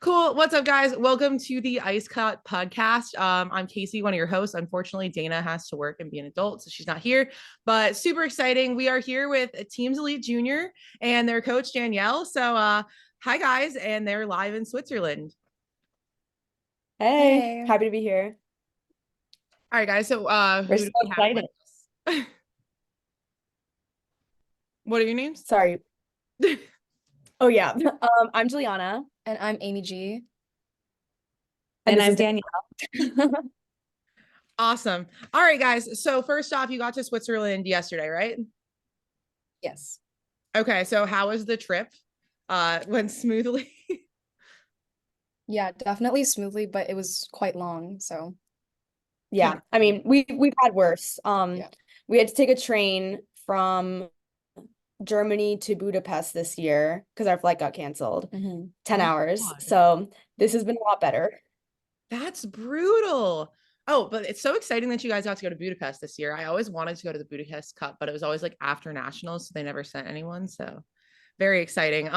Cool. What's up, guys? Welcome to the Ice Cut podcast. I'm Casey, one of your hosts. Unfortunately, Dana has to work and be an adult, so she's not here. But super exciting. We are here with Teams Elite Junior and their coach Danielle. Hi guys, and they're live in Switzerland. Hey, Hey. happy to be here. All right, guys. We're Who so do we have with excited. us? What are your names? Sorry. Oh yeah. I'm Juliana, And I'm Amy G. and And this I'm is Danielle. Awesome. All right, guys. So first off, you got to Switzerland yesterday, right? Yes. Okay. So how was the trip? Went smoothly. Yeah, definitely smoothly, but it was quite long. So yeah. I mean, we've had worse. Yeah. We had to take a train from Germany to Budapest this year because our flight got canceled. 10 Oh my hours. God. So this has been a lot better. That's brutal. Oh, but it's so exciting that you guys got to go to Budapest this year. I always wanted to go to the Budapest Cup, but it was always like after nationals, so they never sent anyone. So very exciting.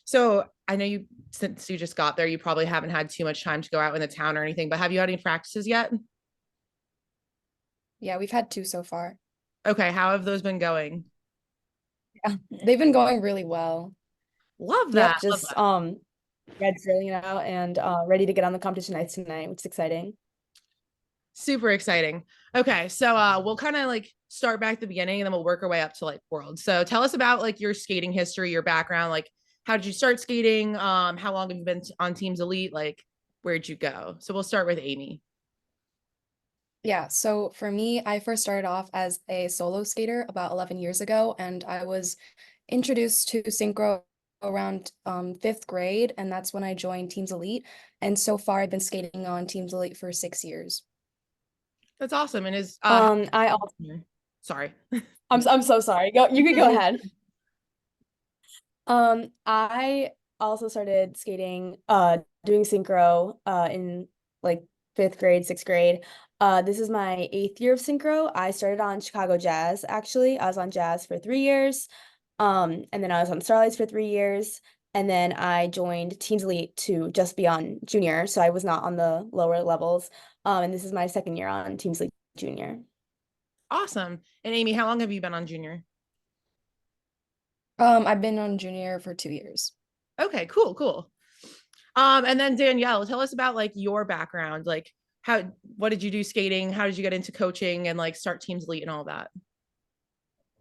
So I know you since you just got there, you probably haven't had too much time to go out in the town or anything, but have you had any practices yet? Yeah, we've had two so far. Okay, how have those been going? Yeah. They've been going really well. Love Yep, that. Love just that. red drilling out and ready to get on the competition ice tonight, which is exciting. Super exciting. Okay, so we'll kind of like start back at the beginning and then we'll work our way up to like world. So tell us about like your skating history, your background, like how did you start skating? How long have you been on Teams Elite? Like where'd you go? So we'll start with Amy. Yeah, so for me, I first started off as a solo skater about 11 years ago, and I was introduced to synchro around fifth grade, and that's when I joined Teams Elite. And so far, I've been skating on Teams Elite for 6 years. That's awesome. And is I also sorry. I'm so sorry. You can go ahead. I also started skating, doing synchro, in like fifth grade, sixth grade. This is my eighth year of synchro. I started on Chicago Jazz, actually. I was on Jazz for 3 years. And then I was on Starlights for 3 years. And then I joined Teams Elite to just be on junior. So I was not on the lower levels. And this is my second year on Teams Elite Junior. Awesome. And Amy, how long have you been on junior? I've been on junior for 2 years. Okay, cool, cool. And then Danielle, tell us about like your background. Like what did you do skating? How did you get into coaching and like start Teams Elite and all that?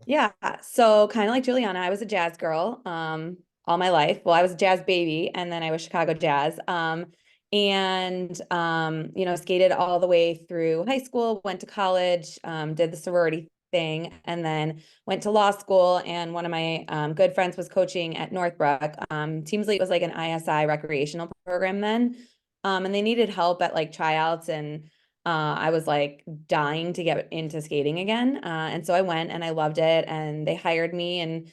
Yeah, so kind of like Juliana, I was a jazz girl all my life. Well, I was a jazz baby and then I was Chicago Jazz. Skated all the way through high school, went to college, did the sorority thing, and then went to law school. And one of my good friends was coaching at Northbrook. Teams Elite was like an ISI recreational program then. And they needed help at like tryouts and I was like dying to get into skating again. And so I went and I loved it and they hired me and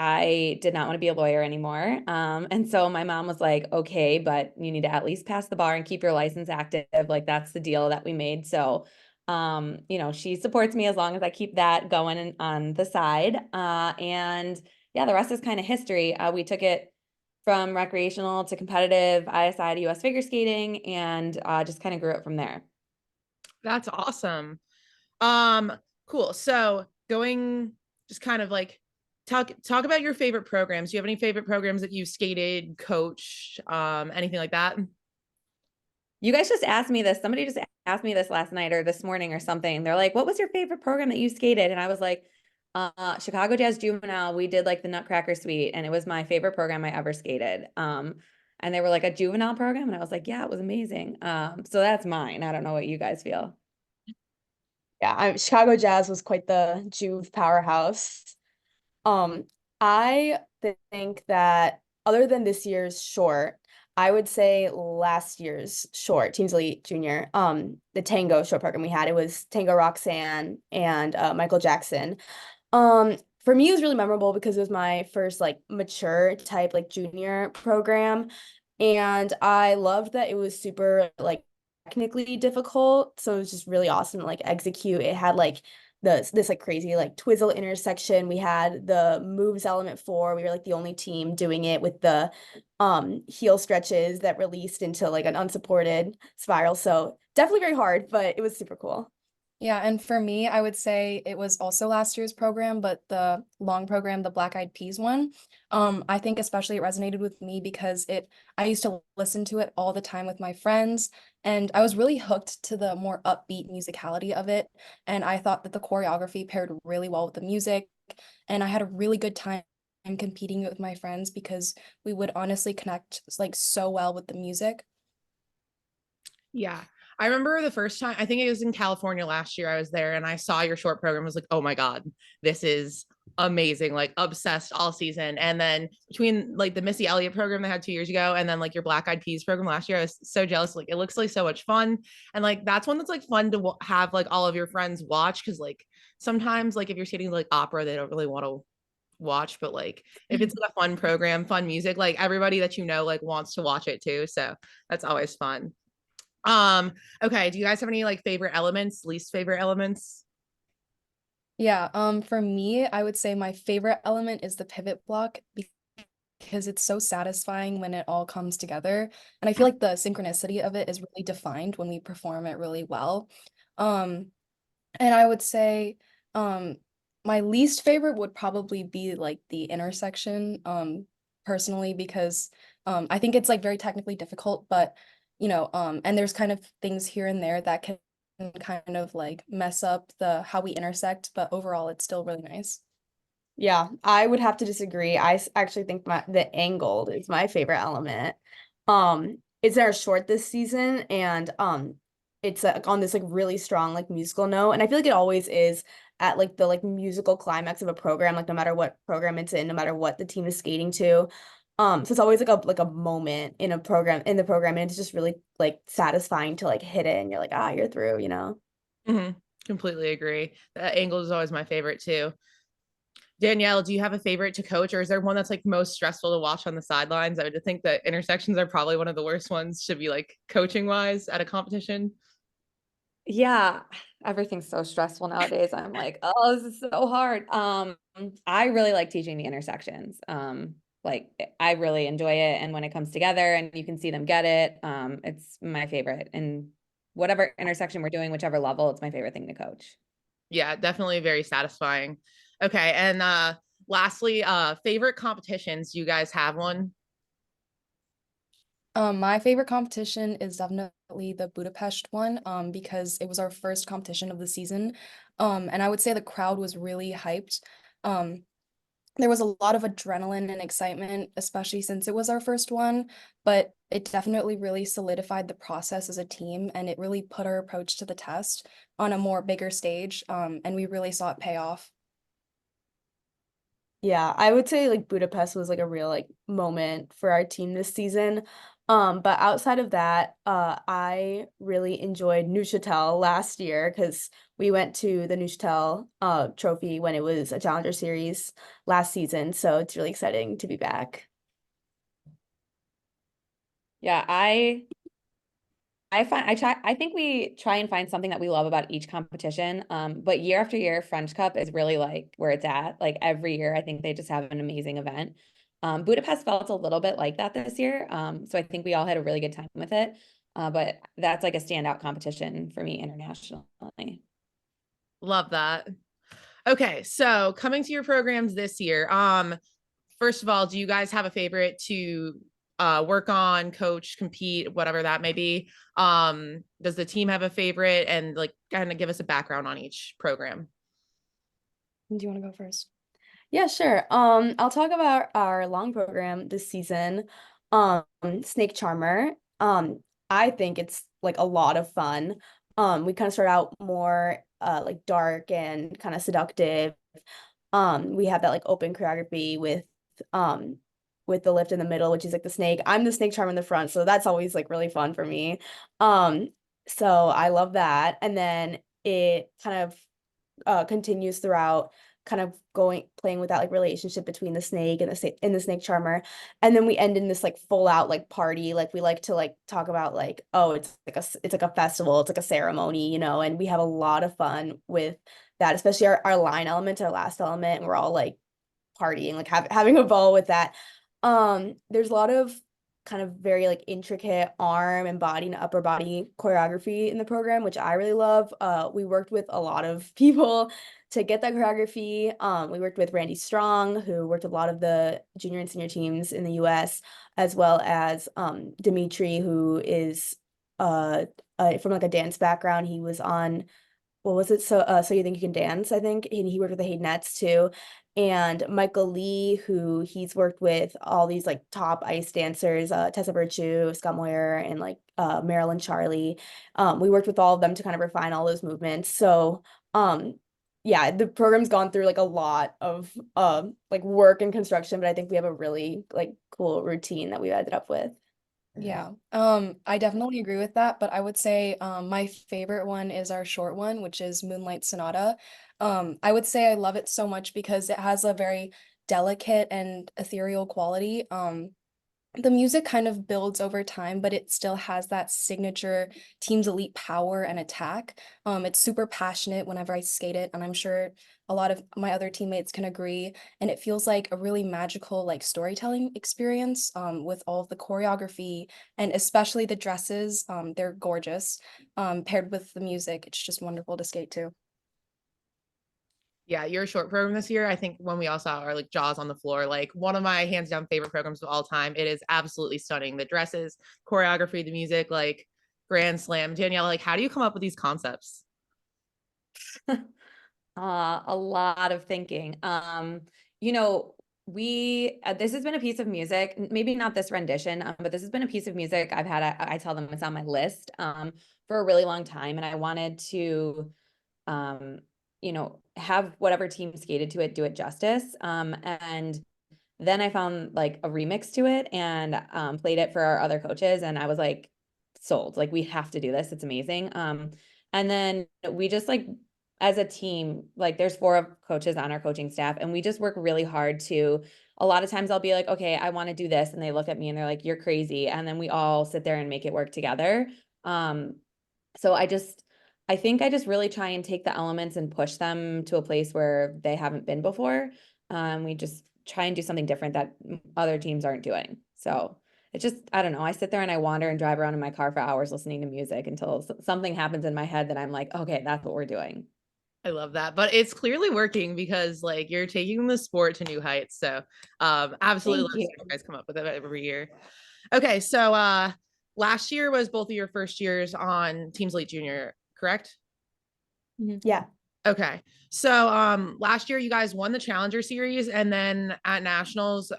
I did not want to be a lawyer anymore. And so my mom was like, okay, but you need to at least pass the bar and keep your license active. Like that's the deal that we made. So, she supports me as long as I keep that going on the side. And yeah, the rest is kind of history. We took it from recreational to competitive, ISI to US figure skating, and just kind of grew it from there. That's awesome. Um, cool. So going just kind of like talk about your favorite programs. Do you have any favorite programs that you've skated, coached, anything like that? You guys just asked me this. Somebody just asked me this last night or this morning or something. They're like, what was your favorite program that you skated? And I was like, Chicago Jazz Juvenile. We did like the Nutcracker Suite, and it was my favorite program I ever skated. And they were like a juvenile program, and I was like, yeah, it was amazing. So that's mine. I don't know what you guys feel. Yeah, Chicago Jazz was quite the Juve powerhouse. Um, I think that other than this year's short, I would say last year's short, Teams Elite Junior, the tango short program we had, it was Tango Roxanne and Michael Jackson. For me, it was really memorable because it was my first like mature type like junior program. And I loved that it was super like technically difficult. So it was just really awesome to like execute. It had like this like crazy like twizzle intersection. We had the moves element 4. We were like the only team doing it with the heel stretches that released into like an unsupported spiral. So definitely very hard, but it was super cool. Yeah, and for me, I would say it was also last year's program, but the long program, the Black Eyed Peas one. I think especially it resonated with me because I used to listen to it all the time with my friends, and I was really hooked to the more upbeat musicality of it. And I thought that the choreography paired really well with the music, and I had a really good time competing with my friends because we would honestly connect like so well with the music. Yeah. I remember the first time, I think it was in California last year, I was there and I saw your short program. I was like, oh my God, this is amazing. Like obsessed all season. And then between like the Missy Elliott program they had 2 years ago and then like your Black Eyed Peas program last year, I was so jealous. Like it looks like so much fun. And like that's one that's like fun to have like all of your friends watch. Cause like sometimes like if you're sitting like opera, they don't really want to watch, but like if it's like a fun program, fun music, like everybody that you know like wants to watch it too. So that's always fun. Okay, do you guys have any like favorite elements, least favorite elements? Yeah, for me, I would say my favorite element is the pivot block because it's so satisfying when it all comes together. And I feel like the synchronicity of it is really defined when we perform it really well. Um, and I would say, my least favorite would probably be like the intersection, personally, because I think it's like very technically difficult, but and there's kind of things here and there that can kind of like mess up the how we intersect, but overall it's still really nice. Yeah, I would have to disagree. Actually think the angled is my favorite element. It's our short this season, and it's on this like really strong like musical note, and I feel like it always is at like the like musical climax of a program, like no matter what program it's in, no matter what the team is skating to. So it's always like a moment in a program in the program, and it's just really like satisfying to like hit it, and you're like, ah, you're through, you know. Mm-hmm. Completely agree. The angle is always my favorite too. Danielle, do you have a favorite to coach, or is there one that's like most stressful to watch on the sidelines? I would think that intersections are probably one of the worst ones to be like coaching wise at a competition. Yeah, everything's so stressful nowadays. I'm like, oh, this is so hard. I really like teaching the intersections. Like I really enjoy it. And when it comes together and you can see them get it, it's my favorite. And whatever intersection we're doing, whichever level, it's my favorite thing to coach. Yeah, definitely very satisfying. Okay, and lastly, favorite competitions. Do you guys have one? My favorite competition is definitely the Budapest one, because it was our first competition of the season. And I would say the crowd was really hyped. Um, there was a lot of adrenaline and excitement, especially since it was our first one, but it definitely really solidified the process as a team, and it really put our approach to the test on a more bigger stage. And we really saw it pay off. Yeah, I would say like Budapest was like a real like moment for our team this season. But outside of that, I really enjoyed Neuchâtel last year because we went to the Neuchâtel trophy when it was a Challenger Series last season. So it's really exciting to be back. Yeah, I think we try and find something that we love about each competition. But year after year, French Cup is really like where it's at. Like every year, I think they just have an amazing event. Budapest felt a little bit like that this year. So I think we all had a really good time with it. But that's like a standout competition for me internationally. Love that. Okay, so coming to your programs this year, first of all, do you guys have a favorite to work on, coach, compete, whatever that may be? Does the team have a favorite, and like kind of give us a background on each program? Do you want to go first? Yeah, sure. I'll talk about our long program this season. Snake Charmer. I think it's like a lot of fun. We kind of start out more like dark and kind of seductive. We have that like open choreography with the lift in the middle, which is like the snake. I'm the snake charmer in the front, so that's always like really fun for me. Um, so I love that. And then it kind of continues throughout kind of playing with that like relationship between the snake and the snake charmer. And then we end in this like full out like party. Like we like to like talk about like, oh, it's like a festival, it's like a ceremony, you know, and we have a lot of fun with that, especially our line element, our last element, and we're all like partying, like having a ball with that. There's a lot of kind of very like intricate arm and body and upper body choreography in the program, which I really love. We worked with a lot of people to get that choreography. We worked with Randy Strong, who worked a lot of the junior and senior teams in the US, as well as Dimitri, who is from like a dance background. He was on, what was it? So You Think You Can Dance, I think. And he worked with the Haydenettes too. And Michael Lee, who he's worked with all these like top ice dancers, Tessa Virtue, Scott Moyer, and like Marilyn Charlie. We worked with all of them to kind of refine all those movements. So yeah, the program's gone through like a lot of like work and construction, but I think we have a really like cool routine that we ended up with. Yeah, I definitely agree with that, but I would say my favorite one is our short one, which is Moonlight Sonata. I would say I love it so much because it has a very delicate and ethereal quality. The music kind of builds over time, but it still has that signature Team's Elite power and attack. It's super passionate whenever I skate it, and I'm sure a lot of my other teammates can agree. And it feels like a really magical like storytelling experience with all of the choreography and especially the dresses. They're gorgeous. Paired with the music, it's just wonderful to skate to. Yeah, your short program this year, I think when we all saw our like jaws on the floor, like one of my hands down favorite programs of all time. It is absolutely stunning. The dresses, choreography, the music, like grand slam. Danielle, like how do you come up with these concepts? A lot of thinking. You know, we this has been a piece of music, maybe not this rendition, but this has been a piece of music I've had. I tell them it's on my list for a really long time, and I wanted to, um, have whatever team skated to it do it justice. And then I found like a remix to it and played it for our other coaches, and I was like, sold. Like we have to do this. It's amazing. And then we just like as a team, like there's four coaches on our coaching staff, and we just work really hard to. A lot of times I'll be like, okay, I want to do this, and they look at me and they're like, you're crazy, and then we all sit there and make it work together. So I think I just really try and take the elements and push them to a place where they haven't been before. We just try and do something different that other teams aren't doing. So it's just, I don't know. I sit there and I wander and drive around in my car for hours listening to music until something happens in my head that I'm like, okay, that's what we're doing. I love that. But it's clearly working because like you're taking the sport to new heights. So absolutely Thank love you. seeing you guys come up with it every year. Okay, so last year was both of your first years on Teams Elite Junior, correct? Yeah. Okay. So last year you guys won the Challenger series and then at Nationals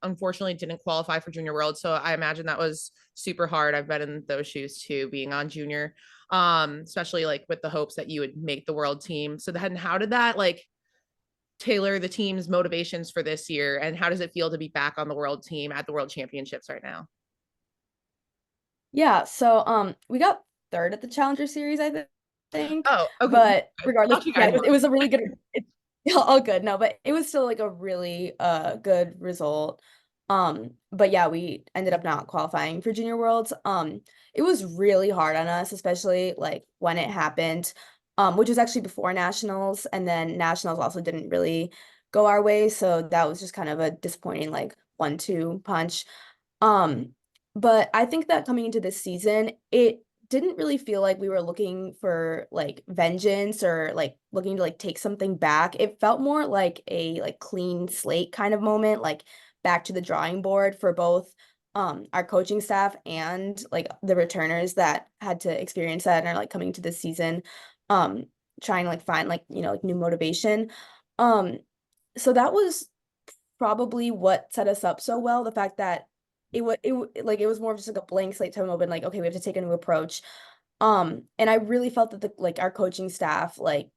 unfortunately didn't qualify for Junior World. So I imagine that was super hard. I've been in those shoes too, being on Junior. Especially like with the hopes that you would make the world team. So then how did that like tailor the team's motivations for this year and how does it feel to be back on the world team at the World Championships right now? Yeah, so we got third at the Challenger Series, I think. Oh, okay. But regardless, Thought you yeah, guys won. it was a really good it's all good. No, but it was still like a really good result. But yeah, we ended up not qualifying for Junior Worlds. It was really hard on us, especially like when it happened, which was actually before Nationals, and then Nationals also didn't really go our way, so that was just kind of a disappointing like 1-2 punch. Um, but I think that coming into this season, it didn't really feel like we were looking for like vengeance or like looking to like take something back. It felt more like a like clean slate kind of moment, like back to the drawing board for both our coaching staff and like the returners that had to experience that and are like coming to this season um trying to like find like like new motivation. Um so that was probably what set us up so well. The fact that like it was more of just like a blank slate type moment, like okay, we have to take a new approach. And I really felt that the like our coaching staff like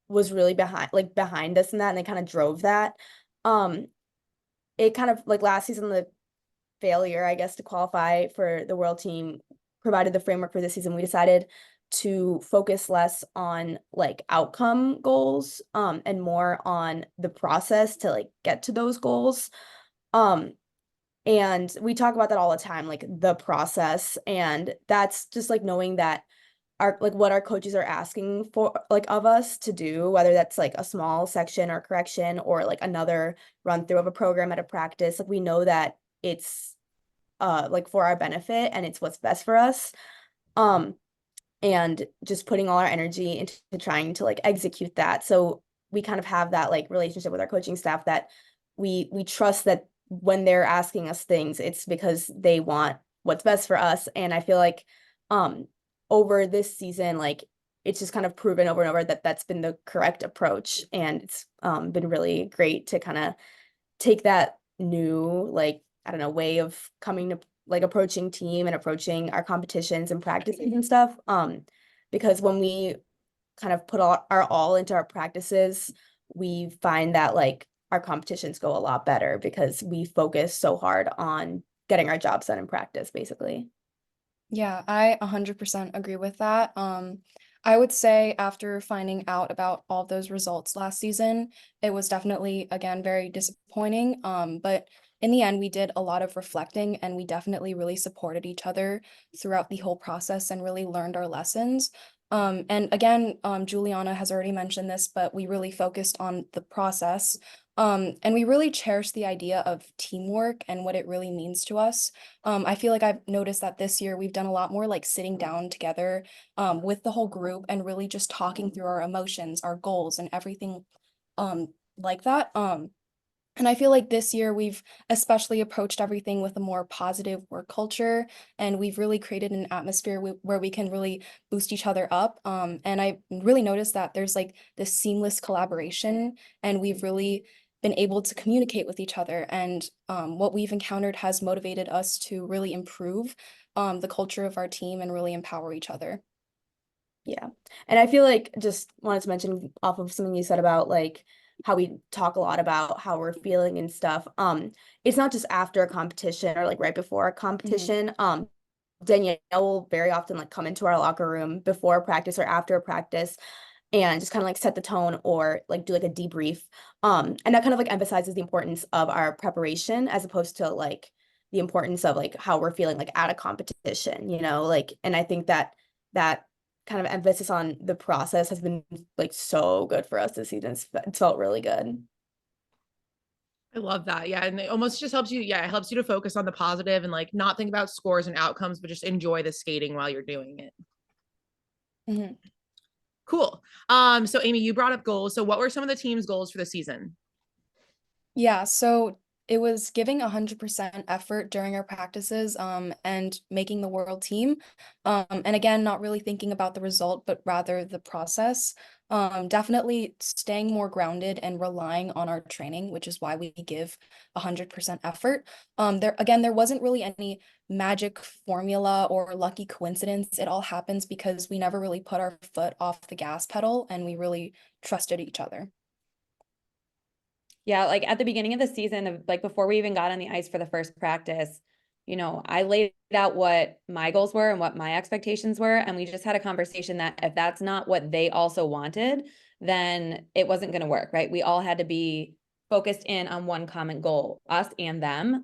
was really behind us in that, and they kind of drove that. Um, it kind of like last season, the failure, I guess, to qualify for the world team provided the framework for this season. We decided to focus less on like outcome goals and more on the process to like get to those goals. And we talk about that all the time, like the process, and that's just like knowing that our like what our coaches are asking for like of us to do, whether that's like a small section or correction or like another run through of a program at a practice, like we know that it's like for our benefit and it's what's best for us. And just putting all our energy into trying to like execute that. So we kind of have that like relationship with our coaching staff that we trust that when they're asking us things, it's because they want what's best for us. And I feel like over this season, like it's just kind of proven over and over that that's been the correct approach. And it's been really great to kind of take that new, like, I don't know, way of coming to like approaching team and approaching our competitions and practices and stuff. Because when we kind of put our all into our practices, we find that like our competitions go a lot better because we focus so hard on getting our jobs done in practice, basically. Yeah, I 100% agree with that. I would say after finding out about all of those results last season, it was definitely, again, very disappointing. But in the end, we did a lot of reflecting and we definitely really supported each other throughout the whole process and really learned our lessons. And again, Juliana has already mentioned this, but we really focused on the process. And we really cherished the idea of teamwork and what it really means to us. I feel like I've noticed that this year we've done a lot more like sitting down together with the whole group and really just talking through our emotions, our goals, and everything like that. And I feel like this year we've especially approached everything with a more positive work culture, and we've really created an atmosphere where we can really boost each other up. And I really noticed that there's like this seamless collaboration, and we've really been able to communicate with each other. And what we've encountered has motivated us to really improve the culture of our team and really empower each other. Yeah. And I feel like just wanted to mention off of something you said about like how we talk a lot about how we're feeling and stuff. It's not just after a competition or like right before a competition. Danielle will very often like come into our locker room before practice or after a practice and just kind of like set the tone or like do like a debrief. And that kind of like emphasizes the importance of our preparation as opposed to like the importance of like how we're feeling like at a competition, you know, like, and I think that that kind of emphasis on the process has been like so good for us this season. It's felt really good. I love that. Yeah. And it almost just helps you. Yeah. It helps you to focus on the positive and like not think about scores and outcomes, but just enjoy the skating while you're doing it. Mhm. Cool. So Amy, you brought up goals. So what were some of the team's goals for the season? Yeah, so it was giving 100% effort during our practices, and making the world team. And again, not really thinking about the result, but rather the process. Definitely staying more grounded and relying on our training, which is why we give 100% effort. There wasn't really any magic formula or lucky coincidence. It all happens because we never really put our foot off the gas pedal and we really trusted each other. Yeah, like at the beginning of the season, of like before we even got on the ice for the first practice, I laid out what my goals were and what my expectations were. And we just had a conversation that if that's not what they also wanted, then it wasn't going to work, right? We all had to be focused in on one common goal, us and them.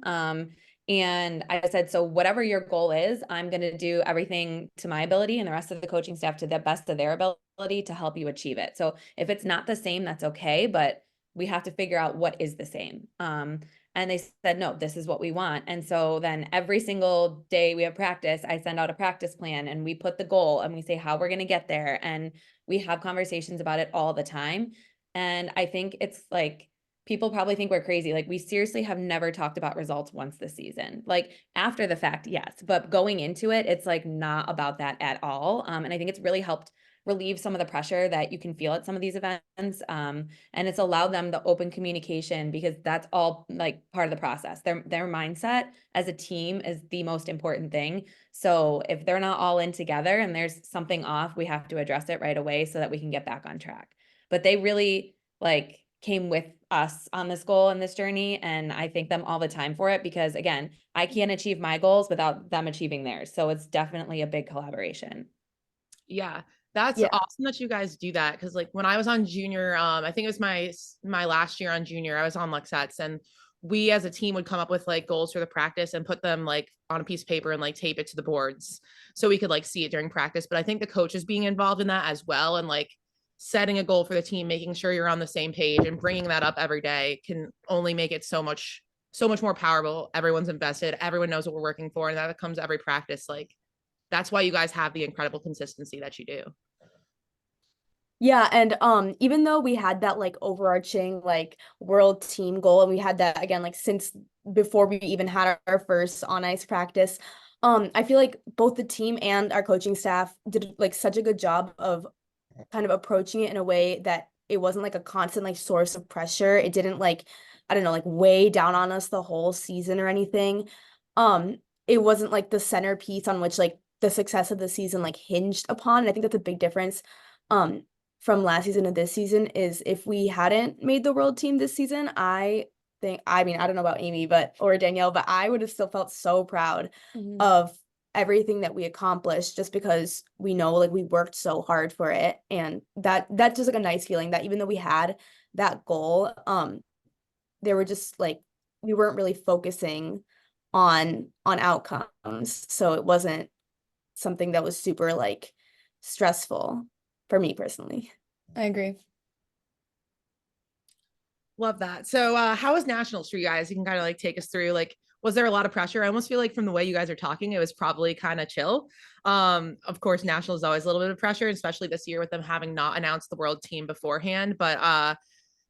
And I said, so whatever your goal is, I'm going to do everything to my ability and the rest of the coaching staff to the best of their ability to help you achieve it. So if it's not the same, that's okay. But we have to figure out what is the same. And they said, no, this is what we want. And so then every single day we have practice, I send out a practice plan and we put the goal and we say how we're going to get there. And we have conversations about it all the time. And I think it's like, people probably think we're crazy. Like we seriously have never talked about results once this season. Like after the fact, yes, but going into it, it's like not about that at all. And I think it's really helped relieve some of the pressure that you can feel at some of these events. And it's allowed them the open communication because that's all like part of the process. Their mindset as a team is the most important thing. So if they're not all in together and there's something off, we have to address it right away so that we can get back on track. But they really like came with us on this goal and this journey. And I thank them all the time for it because again, I can't achieve my goals without them achieving theirs. So it's definitely a big collaboration. Yeah, that's Yeah. awesome that you guys do that. Cause like when I was on junior, I think it was my last year on junior, I was on Luxettes, and we as a team would come up with like goals for the practice and put them like on a piece of paper and like tape it to the boards so we could like see it during practice. But I think the coaches being involved in that as well, and like setting a goal for the team, making sure you're on the same page and bringing that up every day can only make it so much more powerful. Everyone's invested, everyone knows what we're working for, and that comes every practice. Like that's why you guys have the incredible consistency that you do. Yeah, and even though we had that like overarching like world team goal, and we had that again like since before we even had our first on ice practice, I feel like both the team and our coaching staff did like such a good job of kind of approaching it in a way that it wasn't like a constant like source of pressure. It didn't like, I don't know, like weigh down on us the whole season or anything. It wasn't like the centerpiece on which like the success of the season like hinged upon. And I think that's a big difference um from last season to this season is if we hadn't made the world team this season, I think, I mean, I don't know about Amy, but or Danielle, but I would have still felt so proud of everything that we accomplished just because we know like we worked so hard for it, and that's just like a nice feeling that even though we had that goal, they were just like we weren't really focusing on outcomes, so it wasn't something that was super like stressful for me personally. I agree. Love that. So how was nationals for you guys? You can kind of like take us through like was there a lot of pressure? I almost feel like from the way you guys are talking, it was probably kind of chill. Of course, nationals is always a little bit of pressure, especially this year with them having not announced the world team beforehand. But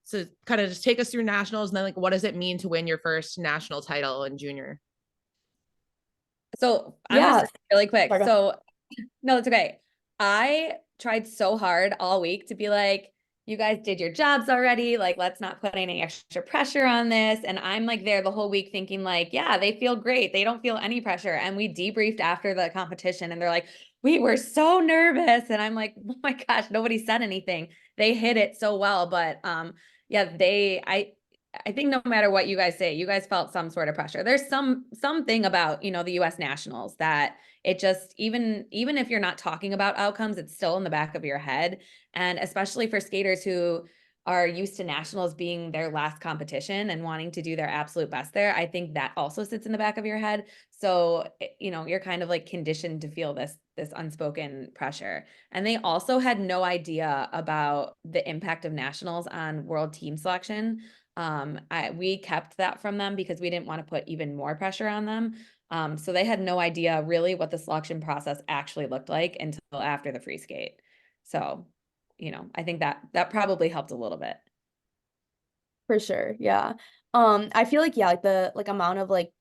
so kind of just take us through nationals and then like what does it mean to win your first national title in junior? So I'm gonna Yeah. start really quick. Sorry, So no, it's okay. I tried so hard all week to be like, you guys did your jobs already. Like, let's not put any extra pressure on this. And I'm like there the whole week thinking like, yeah, they feel great. They don't feel any pressure. And we debriefed after the competition and they're like, we were so nervous. And I'm like, oh my gosh, nobody said anything. They hit it so well. But yeah, I think no matter what you guys say, you guys felt some sort of pressure. There's something about, the US Nationals that it just even if you're not talking about outcomes, it's still in the back of your head. And especially for skaters who are used to nationals being their last competition and wanting to do their absolute best there, I think that also sits in the back of your head. So, you're kind of like conditioned to feel this unspoken pressure. And they also had no idea about the impact of nationals on world team selection. We kept that from them because we didn't want to put even more pressure on them. So they had no idea really what the selection process actually looked like until after the free skate. So, I think that probably helped a little bit. for sure. Yeah. I feel like yeah, like the like amount of like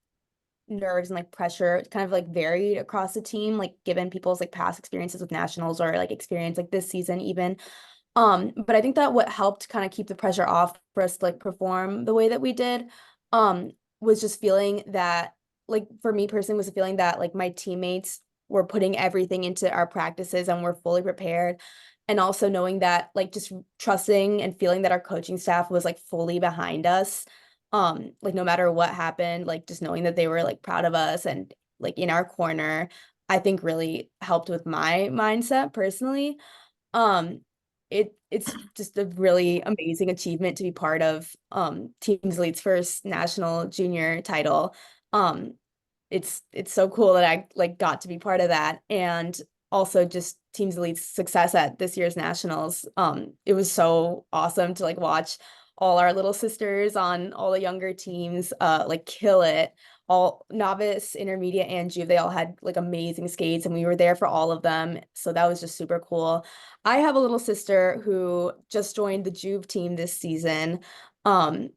nerves and like pressure kind of like varied across the team, like given people's like past experiences with nationals or like experience like this season even. But I think that what helped kind of keep the pressure off for us to like perform the way that we did, was just feeling that like for me personally was a feeling that like my teammates were putting everything into our practices and we're fully prepared. And also knowing that like just trusting and feeling that our coaching staff was like fully behind us. Like no matter what happened, like just knowing that they were like proud of us and like in our corner, I think really helped with my mindset personally. Um, it's just a really amazing achievement to be part of Team Elite's first national junior title. Um, it's so cool that I like got to be part of that, and also just Team Elite's success at this year's nationals. It was so awesome to like watch all our little sisters on all the younger teams like kill it. All novice, intermediate, and juve, they all had like amazing skates, and we were there for all of them. So that was just super cool. I have a little sister who just joined the juve team this season. Um,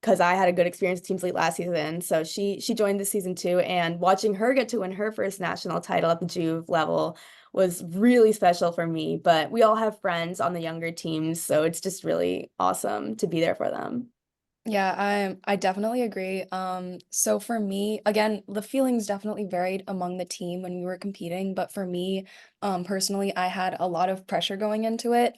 because I had a good experience with Teams Elite last season. So she joined this season too. And watching her get to win her first national title at the Juve level was really special for me. But we all have friends on the younger teams, so it's just really awesome to be there for them. Yeah, I definitely agree. So for me, again, the feelings definitely varied among the team when we were competing, but for me, personally, I had a lot of pressure going into it,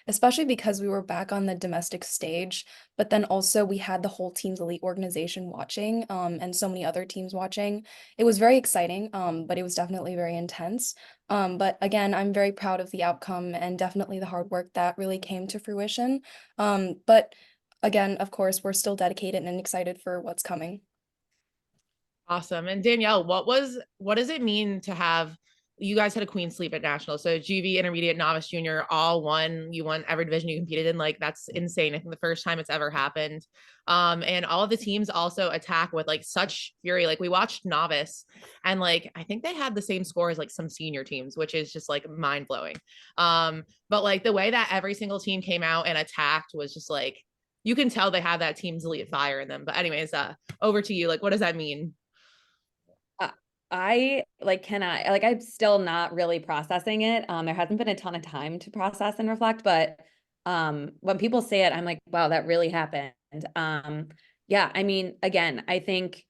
especially because we were back on the domestic stage, but then also we had the whole team's elite organization watching, and so many other teams watching. It was very exciting, but it was definitely very intense. But again, I'm very proud of the outcome and definitely the hard work that really came to fruition. But again, of course, we're still dedicated and excited for what's coming. Awesome. And Danielle, what does it mean to have you guys had a queen sleep at national? So GV, intermediate, novice, junior, all won. You won every division you competed in. Like that's insane. I think the first time it's ever happened. And all of the teams also attack with like such fury. Like we watched novice and like I think they had the same score as like some senior teams, which is just like mind blowing. But like the way that every single team came out and attacked was just like you can tell they have that team's elite fire in them. But anyways, over to you. Like, what does that mean? Uh, I like cannot like I'm still not really processing it. There hasn't been a ton of time to process and reflect, but when people say it, I'm like, wow, that really happened. Yeah, I mean, again, I think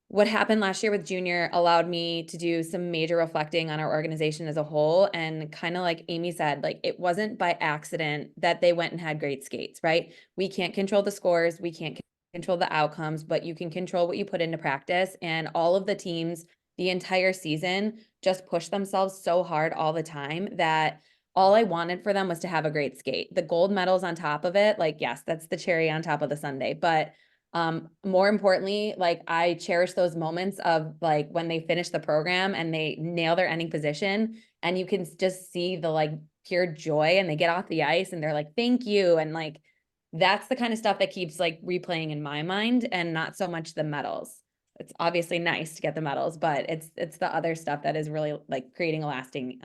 what happened last year with junior allowed me to do some major reflecting on our organization as a whole. And kind of like Amy said, like it wasn't by accident that they went and had great skates, right? We can't control the scores, we can't control the outcomes, but you can control what you put into practice. And all of the teams the entire season just pushed themselves so hard all the time that all I wanted for them was to have a great skate. The gold medals on top of it, like, yes, that's the cherry on top of the sundae, but more importantly, like I cherish those moments of like when they finish the program and they nail their ending position and you can just see the like pure joy and they get off the ice and they're like, thank you. And like, that's the kind of stuff that keeps like replaying in my mind and not so much the medals. It's obviously nice to get the medals, but it's the other stuff that is really like creating a lasting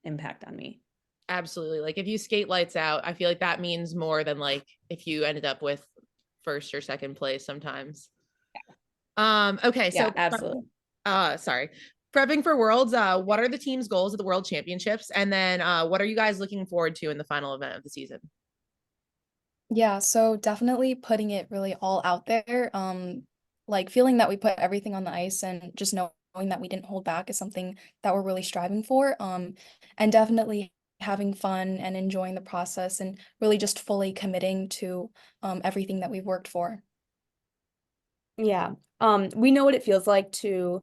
impact on me. Absolutely. Like if you skate lights out, I feel like that means more than like if you ended up with first or second place sometimes. Okay, Yeah, so absolutely. sorry. Prepping for Worlds, what are the team's goals at the World Championships? And then what are you guys looking forward to in the final event of the season? Yeah, so definitely putting it really all out there. Like feeling that we put everything on the ice and just knowing that we didn't hold back is something that we're really striving for. And definitely having fun and enjoying the process and really just fully committing to everything that we've worked for. Yeah. We know what it feels like to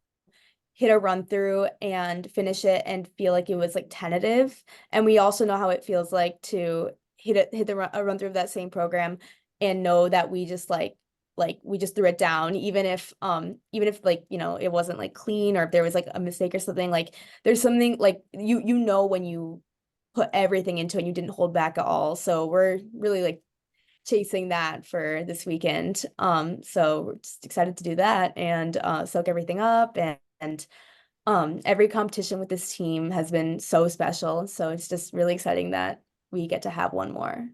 hit a run through and finish it and feel like it was like tentative. And we also know how it feels like to hit a run through of that same program and know that we just like we just threw it down, even if like, you know, it wasn't like clean or if there was like a mistake or something, like there's something like you know when you put everything into it and you didn't hold back at all. So we're really like chasing that for this weekend. So we're just excited to do that and soak everything up and every competition with this team has been so special. So it's just really exciting that we get to have one more.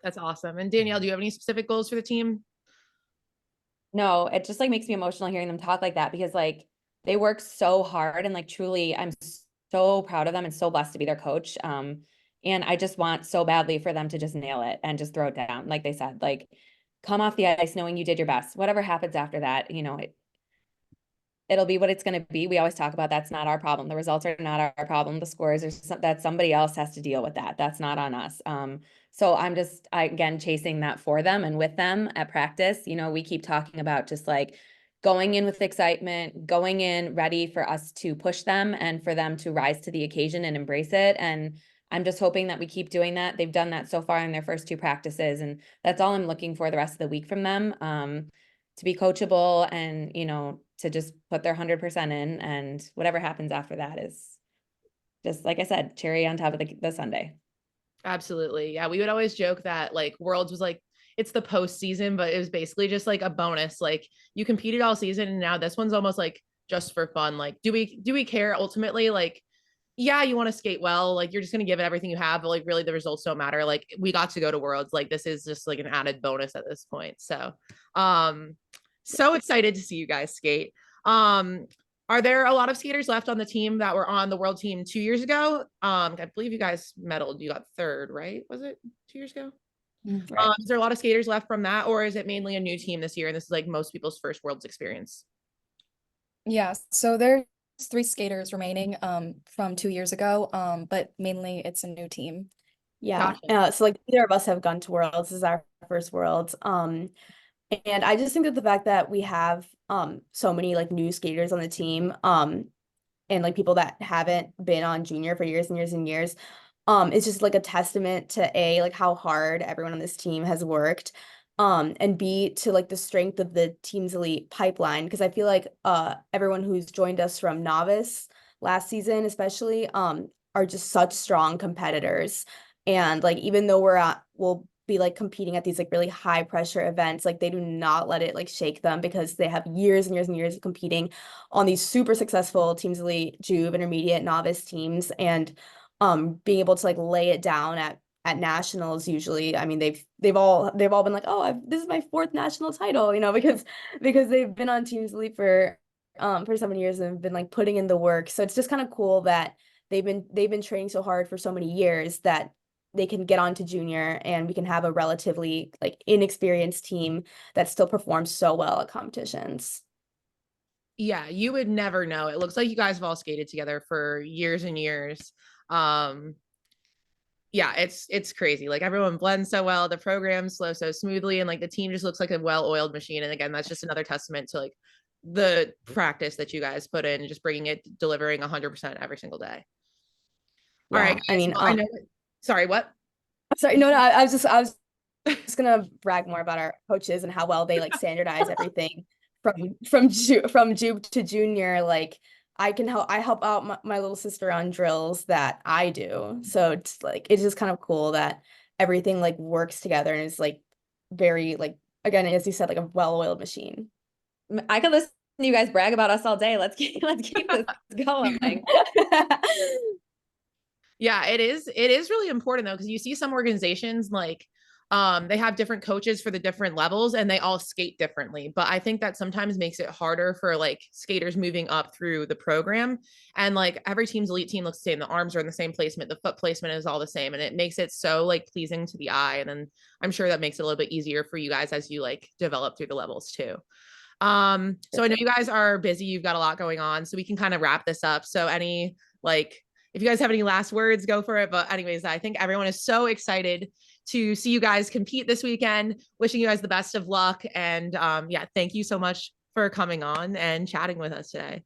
That's awesome. And Danielle, do you have any specific goals for the team? No, it just like makes me emotional hearing them talk like that because like they work so hard and like truly I'm so proud of them and so blessed to be their coach. And I just want so badly for them to just nail it and just throw it down. Like they said, like come off the ice knowing you did your best. Whatever happens after that, you know, it'll be what it's going to be. We always talk about that's not our problem. The results are not our problem. The scores are that somebody else has to deal with that. That's not on us. So I'm just again chasing that for them and with them at practice. You know, we keep talking about just like going in with excitement, going in ready for us to push them and for them to rise to the occasion and embrace it. And I'm just hoping that we keep doing that. They've done that so far in their first two practices, and that's all I'm looking for the rest of the week from them. To be coachable and, you know, to just put their 100% in and whatever happens after that is just, like I said, cherry on top of the sundae. Absolutely. Yeah. We would always joke that like Worlds was like, it's the postseason, but it was basically just like a bonus. Like you competed all season and now this one's almost like just for fun. Like, do we care ultimately? Like, yeah, you want to skate well, like you're just gonna give it everything you have, but like really the results don't matter. Like we got to go to Worlds, like this is just like an added bonus at this point. Um, so excited to see you guys skate. Um, are there a lot of skaters left on the team that were on the world team 2 years ago? I believe you guys medaled. You got third, right? Was it 2 years ago? Right. Is there a lot of skaters left from that, or is it mainly a new team this year? And this is like most people's first Worlds experience. Yeah, so there's 3 skaters remaining from 2 years ago, but mainly it's a new team. Yeah. Gotcha. So like neither of us have gone to Worlds. This is our first Worlds. And I just think that the fact that we have so many like new skaters on the team, and like people that haven't been on junior for years and years and years, it's just like a testament to A, like how hard everyone on this team has worked, and B, to like the strength of the team's elite pipeline. Because I feel like everyone who's joined us from novice last season, especially, are just such strong competitors. And like even though we'll be like competing at these like really high pressure events, like they do not let it like shake them because they have years and years and years of competing on these super successful teams elite, juve, intermediate, novice teams, and being able to like lay it down at nationals. Usually, I mean, they've all been like, oh, this is my 4th national title, you know, because they've been on teams elite for 7 years and been like putting in the work. So it's just kind of cool that they've been training so hard for so many years that they can get on to junior and we can have a relatively like inexperienced team that still performs so well at competitions. Yeah, you would never know. It looks like you guys have all skated together for years and years. Um, yeah, it's crazy. Like everyone blends so well, the programs flow so smoothly, and like the team just looks like a well-oiled machine. And again, that's just another testament to like the practice that you guys put in, just bringing it, delivering 100% every single day. All right, Yeah, I guys. mean, Well, I know. Sorry, what? I'm sorry, no, I was just gonna brag more about our coaches and how well they like standardize everything from Juve to junior. Like I help out my little sister on drills that I do. So it's like it's just kind of cool that everything like works together and is like very like, again, as you said, like a well-oiled machine. I could listen to you guys brag about us all day. Let's keep this going. Yeah, it is really important though, because you see some organizations like they have different coaches for the different levels and they all skate differently. But I think that sometimes makes it harder for like skaters moving up through the program. And like every team's elite team looks the same. The arms are in the same placement, the foot placement is all the same, and it makes it so like pleasing to the eye. And then I'm sure that makes it a little bit easier for you guys as you like develop through the levels too. So I know you guys are busy, you've got a lot going on, so we can kind of wrap this up. So any like if you guys have any last words, go for it. But anyways, I think everyone is so excited to see you guys compete this weekend. Wishing you guys the best of luck. And yeah, thank you so much for coming on and chatting with us today.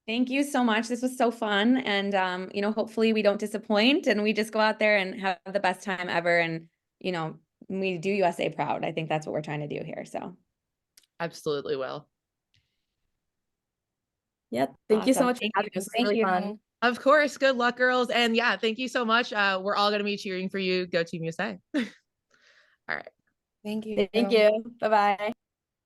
Thank you so much. This was so fun. And, hopefully we don't disappoint and we just go out there and have the best time ever. And, we do USA proud. I think that's what we're trying to do here. So Absolutely will. Yeah, thank you so awesome. much for Thank having you. us. It was Thank really you. fun. Of course. Good luck, girls. And yeah, thank you so much. We're all going to be cheering for you. Go Team USA. All right. Thank you. Thank you. Bye-bye.